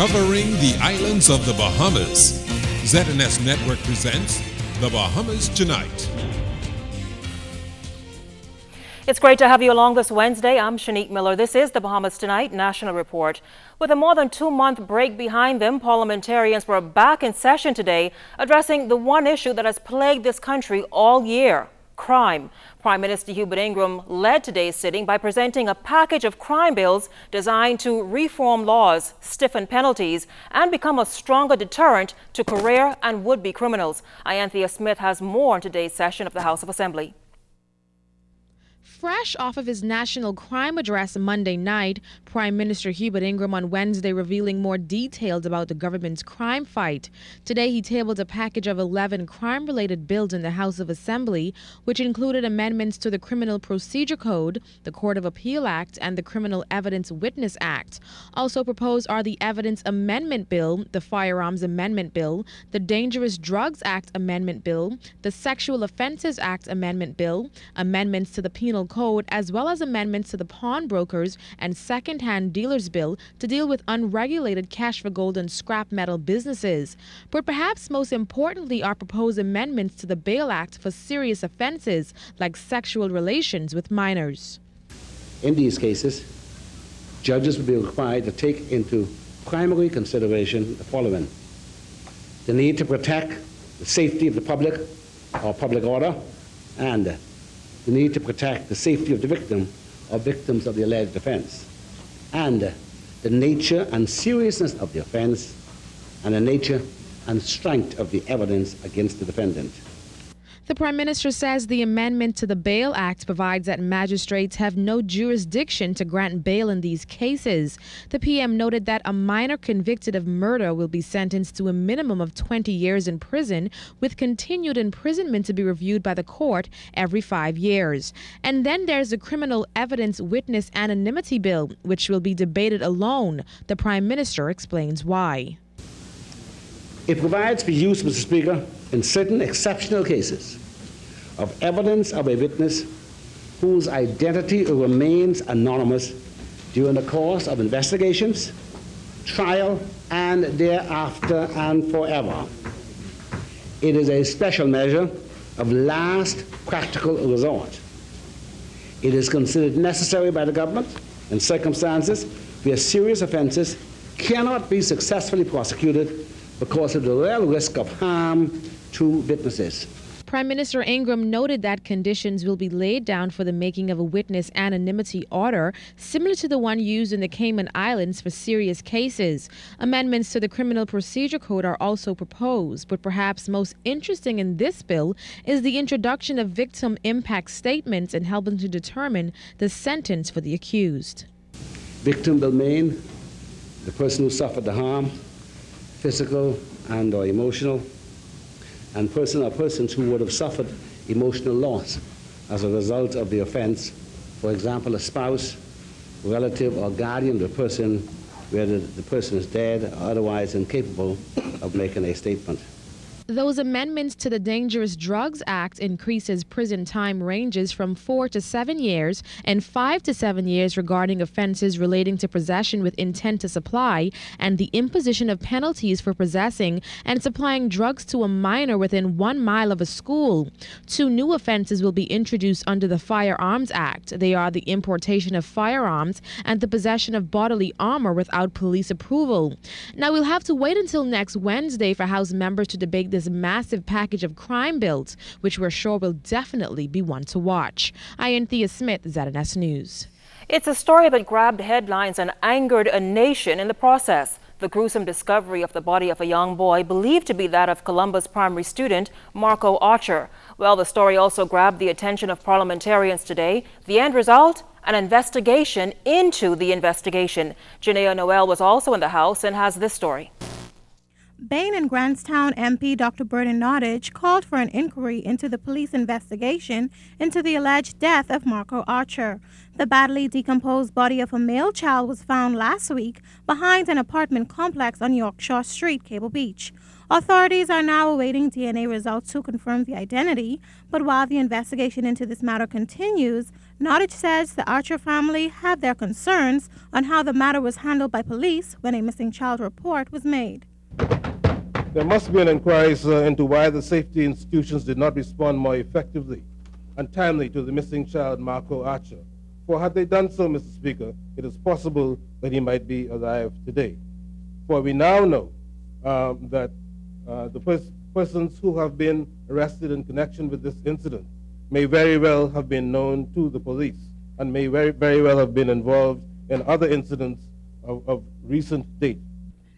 Covering the islands of the Bahamas, ZNS Network presents The Bahamas Tonight. It's great to have you along this Wednesday. I'm Shenique Miller. This is The Bahamas Tonight National Report. With a more than 2-month break behind them, parliamentarians were back in session today addressing the one issue that has plagued this country all year: crime. Prime Minister Hubert Ingraham led today's sitting by presenting a package of crime bills designed to reform laws, stiffen penalties, and become a stronger deterrent to career and would-be criminals. Anthea Smith has more on today's session of the House of Assembly. Fresh off of his national crime address Monday night, Prime Minister Hubert Ingraham on Wednesday revealing more details about the government's crime fight. Today he tabled a package of 11 crime-related bills in the House of Assembly, which included amendments to the Criminal Procedure Code, the Court of Appeal Act, and the Criminal Evidence Witness Act. Also proposed are the Evidence Amendment Bill, the Firearms Amendment Bill, the Dangerous Drugs Act Amendment Bill, the Sexual Offences Act Amendment Bill, amendments to the Penal Code, as well as amendments to the Pawnbrokers and Second-Hand Dealers Bill to deal with unregulated cash for gold and scrap metal businesses. But perhaps most importantly are proposed amendments to the Bail Act for serious offenses like sexual relations with minors. In these cases, judges will be required to take into primary consideration the following: the need to protect the safety of the public or public order, and the need to protect the safety of the victim or victims of the alleged offense, and the nature and seriousness of the offense, and the nature and strength of the evidence against the defendant. The Prime Minister says the amendment to the Bail Act provides that magistrates have no jurisdiction to grant bail in these cases. The PM noted that a minor convicted of murder will be sentenced to a minimum of 20 years in prison, with continued imprisonment to be reviewed by the court every 5 years. And then there's the Criminal Evidence Witness Anonymity Bill, which will be debated alone. The Prime Minister explains why. It provides for use, Mr. Speaker, in certain exceptional cases of evidence of a witness whose identity remains anonymous during the course of investigations, trial, and thereafter and forever. It is a special measure of last practical resort. It is considered necessary by the government in circumstances where serious offenses cannot be successfully prosecuted because of the real risk of harm to witnesses. Prime Minister Ingraham noted that conditions will be laid down for the making of a witness anonymity order, similar to the one used in the Cayman Islands for serious cases. Amendments to the Criminal Procedure Code are also proposed, but perhaps most interesting in this bill is the introduction of victim impact statements and helping to determine the sentence for the accused. Victim will mean the person who suffered the harm, physical and or emotional, and person or persons who would have suffered emotional loss as a result of the offense. For example, a spouse, relative, or guardian of the person, whether the person is dead or otherwise incapable of making a statement. Those amendments to the Dangerous Drugs Act increases prison time ranges from 4 to 7 years and 5 to 7 years regarding offenses relating to possession with intent to supply, and the imposition of penalties for possessing and supplying drugs to a minor within 1 mile of a school. 2 new offenses will be introduced under the Firearms Act. They are the importation of firearms and the possession of bodily armor without police approval. Now, we'll have to wait until next Wednesday for House members to debate this massive package of crime bills, which we're sure will definitely be one to watch. Anthea Smith, ZNS News. It's a story that grabbed headlines and angered a nation in the process. The gruesome discovery of the body of a young boy believed to be that of Columbus primary student Marco Archer. Well, the story also grabbed the attention of parliamentarians today. The end result? An investigation into the investigation. Janea Noel was also in the House and has this story. Bain and Grantstown MP Dr. Burton Nottage called for an inquiry into the police investigation into the alleged death of Marco Archer. The badly decomposed body of a male child was found last week behind an apartment complex on Yorkshire Street, Cable Beach. Authorities are now awaiting DNA results to confirm the identity, but while the investigation into this matter continues, Nottage says the Archer family have their concerns on how the matter was handled by police when a missing child report was made. There must be an inquiry, sir, into why the safety institutions did not respond more effectively and timely to the missing child, Moncur Archer. For had they done so, Mr. Speaker, it is possible that he might be alive today. For we now know that the persons who have been arrested in connection with this incident may very well have been known to the police and may very well have been involved in other incidents of recent date.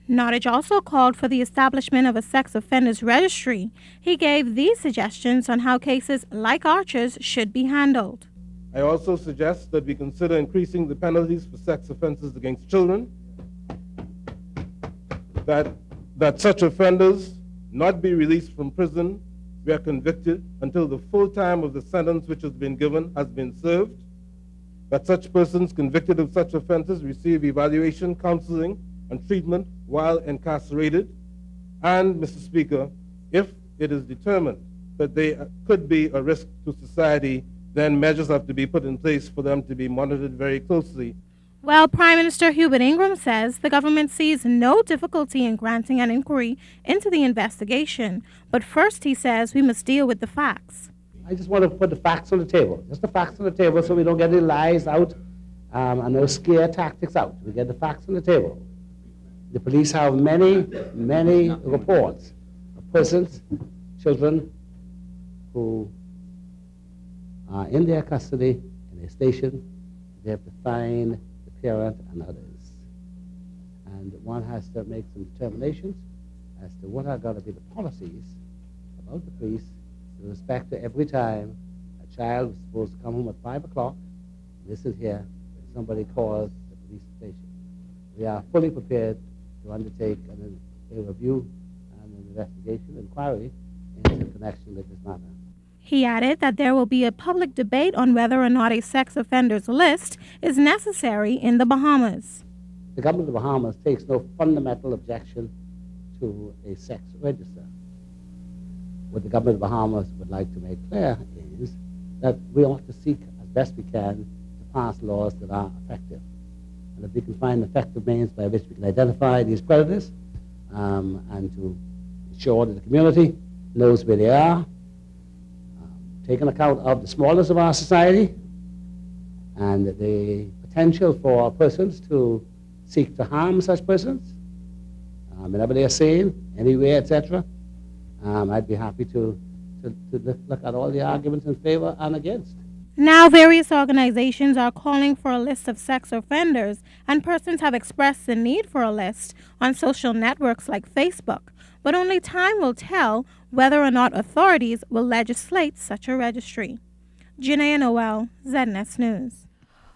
Nottage also called for the establishment of a sex offenders registry. He gave these suggestions on how cases like Archer's should be handled. I also suggest that we consider increasing the penalties for sex offenses against children, that such offenders not be released from prison where convicted until the full time of the sentence which has been given has been served, that such persons convicted of such offenses receive evaluation, counseling, and treatment while incarcerated, and, Mr. Speaker, if it is determined that they could be a risk to society, then measures have to be put in place for them to be monitored very closely. Well, Prime Minister Hubert Ingraham says the government sees no difficulty in granting an inquiry into the investigation, but first he says we must deal with the facts. I just want to put the facts on the table, just the facts on the table so we don't get any lies out and no scare tactics out. We get the facts on the table. The police have many reports of persons, children, who are in their custody, in their station. They have to find the parent and others. And one has to make some determinations as to what are going to be the policies about the police with respect to every time a child is supposed to come home at 5 o'clock, listen here, somebody calls the police station. We are fully prepared to undertake a review and an investigation inquiry in connection with this matter. He added that there will be a public debate on whether or not a sex offenders list is necessary in the Bahamas. The government of the Bahamas takes no fundamental objection to a sex register. What the government of the Bahamas would like to make clear is that we ought to seek as best we can to pass laws that are effective. And if we can find effective means by which we can identify these predators and to ensure that the community knows where they are, taking account of the smallness of our society and the potential for persons to seek to harm such persons, whenever they are seen, anywhere, etc., I'd be happy to look at all the arguments in favor and against. Now, various organizations are calling for a list of sex offenders, and persons have expressed the need for a list on social networks like Facebook. But only time will tell whether or not authorities will legislate such a registry. Janae Noel, ZNS News.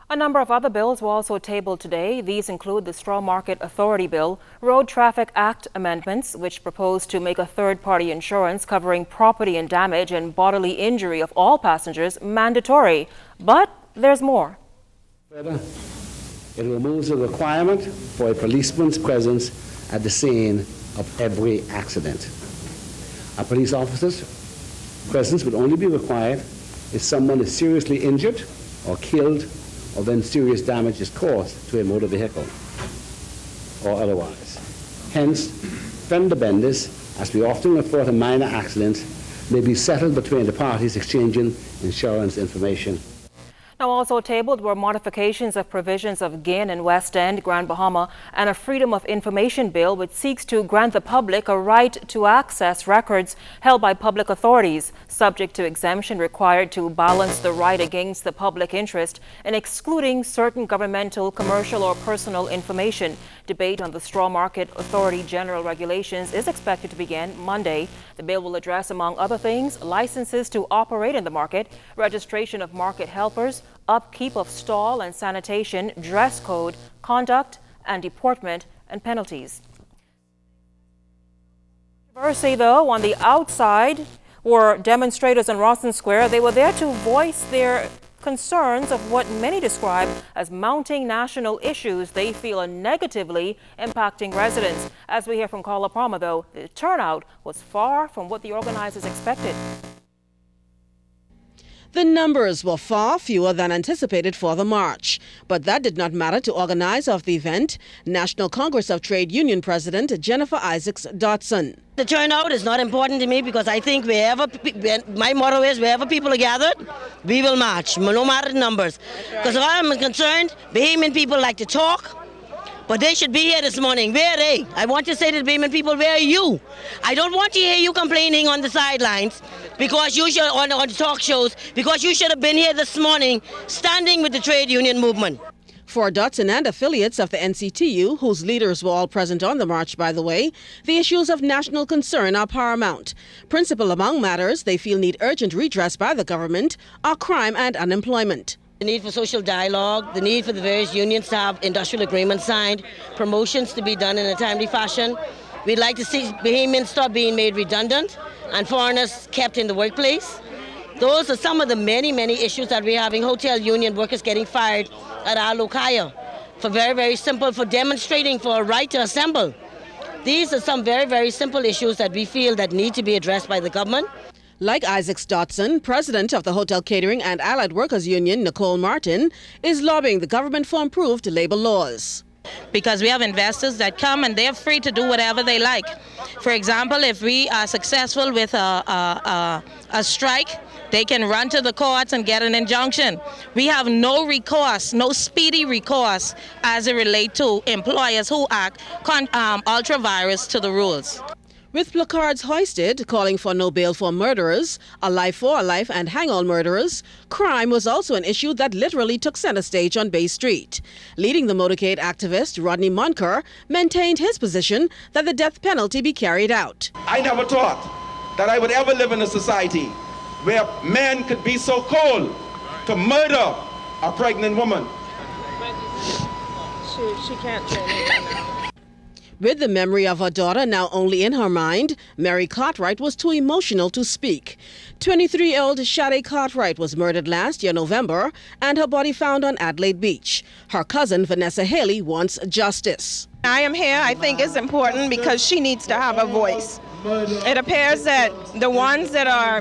A number of other bills were also tabled today. These include the Straw Market Authority Bill, Road Traffic Act amendments, which propose to make a third-party insurance covering property and damage and bodily injury of all passengers mandatory. But there's more. Further, it removes the requirement for a policeman's presence at the scene of every accident. A police officer's presence would only be required if someone is seriously injured or killed or when serious damage is caused to a motor vehicle or otherwise. Hence, fender benders, as we often refer to minor accidents, may be settled between the parties exchanging insurance information. Now also tabled were modifications of provisions of GIN and West End, Grand Bahama, and a Freedom of Information bill which seeks to grant the public a right to access records held by public authorities, subject to exemption required to balance the right against the public interest in excluding certain governmental, commercial, or personal information. Debate on the Straw Market Authority General Regulations is expected to begin Monday. The bill will address, among other things, licenses to operate in the market, registration of market helpers, upkeep of stall and sanitation, dress code, conduct and deportment, and penalties. Controversy, though, on the outside were demonstrators in Rawson Square. They were there to voice their concerns of what many describe as mounting national issues they feel are negatively impacting residents. As we hear from Carla, though, the turnout was far from what the organizers expected. The numbers were far fewer than anticipated for the march, but that did not matter to organizer of the event, National Congress of Trade Union President Jennifer Isaacs-Dotson. The turnout is not important to me because I think my motto is wherever people are gathered, we will march, no matter the numbers. Because as far as I'm concerned, Bahamian people like to talk, but they should be here this morning. Where are they? I want to say to the Bahamian people, where are you? I don't want to hear you complaining on the sidelines because you should, on talk shows, because you should have been here this morning standing with the trade union movement. For Dotson and affiliates of the NCTU, whose leaders were all present on the march, by the way, the issues of national concern are paramount. Principal among matters they feel need urgent redress by the government are crime and unemployment. The need for social dialogue, the need for the various unions to have industrial agreements signed, promotions to be done in a timely fashion. We'd like to see Bahamians stop being made redundant and foreigners kept in the workplace. Those are some of the many, many issues that we're having. Hotel union workers getting fired at our localia for very simple, for demonstrating for a right to assemble. These are some very simple issues that we feel that need to be addressed by the government. Like Isaacs-Dotson, president of the Hotel Catering and Allied Workers Union, Nicole Martin, is lobbying the government for improved labor laws. Because we have investors that come and they're free to do whatever they like. For example, if we are successful with a strike, they can run to the courts and get an injunction. We have no recourse, no speedy recourse as it relates to employers who act ultra-virus to the rules. With placards hoisted calling for no bail for murderers, a life for a life, and hang all murderers, crime was also an issue that literally took center stage on Bay Street. Leading the motorcade activist, Rodney Moncur, maintained his position that the death penalty be carried out. I never thought that I would ever live in a society where men could be so cold to murder a pregnant woman. She can't say anything now. With the memory of her daughter now only in her mind, Mary Cartwright was too emotional to speak. 23-year-old Shade Cartwright was murdered last year, November, and her body found on Adelaide Beach. Her cousin, Vanessa Haley, wants justice. I am here. I think it's important because she needs to have a voice. It appears that the ones that are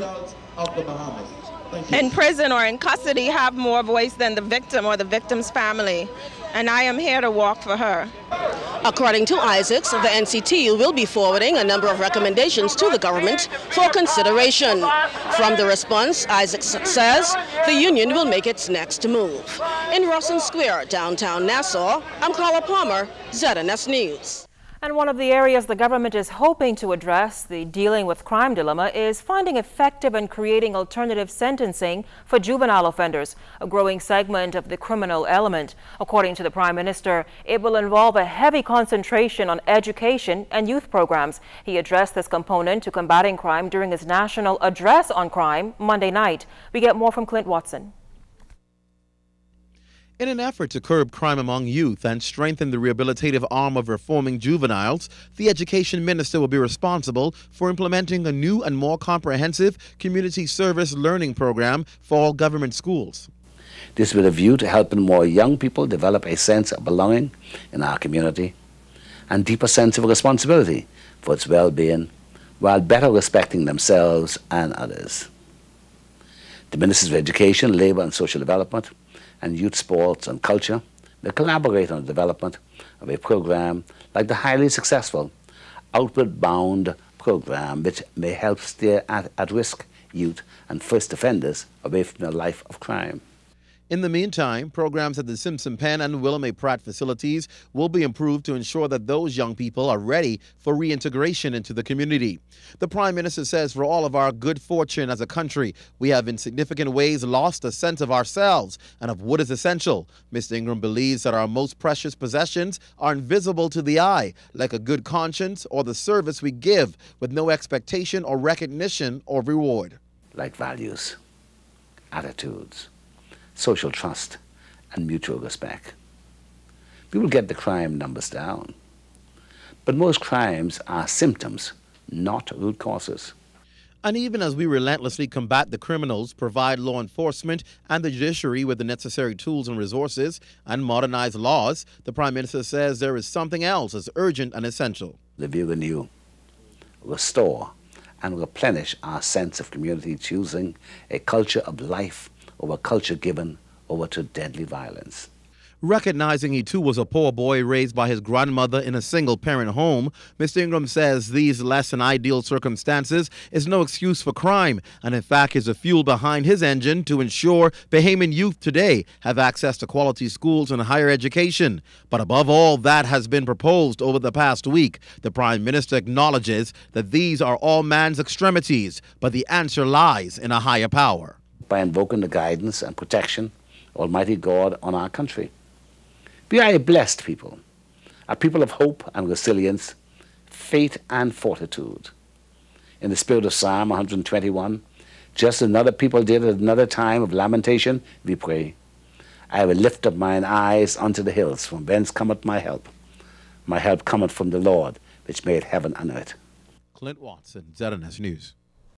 in prison or in custody have more voice than the victim or the victim's family. And I am here to walk for her. According to Isaacs, the NCTU will be forwarding a number of recommendations to the government for consideration. From the response, Isaacs says the union will make its next move. In Rawson Square, downtown Nassau, I'm Carla Palmer, ZNS News. And one of the areas the government is hoping to address the dealing with crime dilemma is finding effective and creating alternative sentencing for juvenile offenders, a growing segment of the criminal element. According to the Prime Minister, it will involve a heavy concentration on education and youth programs. He addressed this component to combating crime during his national address on crime Monday night. We get more from Clint Watson. In an effort to curb crime among youth and strengthen the rehabilitative arm of reforming juveniles, the Education Minister will be responsible for implementing a new and more comprehensive community service learning program for all government schools. This with a view to helping more young people develop a sense of belonging in our community and deeper sense of responsibility for its well-being, while better respecting themselves and others. The Ministers of Education, Labour and Social Development and Youth, Sports and Culture will collaborate on the development of a program like the highly successful Outward Bound program, which may help steer at-risk youth and first offenders away from a life of crime. In the meantime, programs at the Simpson Penn and Willem A. Pratt facilities will be improved to ensure that those young people are ready for reintegration into the community. The Prime Minister says for all of our good fortune as a country, we have in significant ways lost a sense of ourselves and of what is essential. Mr. Ingraham believes that our most precious possessions are invisible to the eye, like a good conscience or the service we give with no expectation or recognition or reward. Like values, attitudes, social trust and mutual respect. We will get the crime numbers down. But most crimes are symptoms, not root causes. And even as we relentlessly combat the criminals, provide law enforcement and the judiciary with the necessary tools and resources, and modernize laws, the Prime Minister says there is something else as urgent and essential. The view renew, restore, and replenish our sense of community, choosing a culture of life over culture given over to deadly violence. Recognizing he too was a poor boy raised by his grandmother in a single-parent home, Mr. Ingraham says these less than ideal circumstances is no excuse for crime, and in fact is a fuel behind his engine to ensure Bahamian youth today have access to quality schools and higher education. But above all that has been proposed over the past week, the Prime Minister acknowledges that these are all man's extremities, but the answer lies in a higher power. By invoking the guidance and protection of Almighty God on our country. We are a blessed people, a people of hope and resilience, faith and fortitude. In the spirit of Psalm 121, just as another people did at another time of lamentation, we pray, I will lift up mine eyes unto the hills, from whence cometh my help. My help cometh from the Lord, which made heaven and earth. Clint Watson, ZNS News.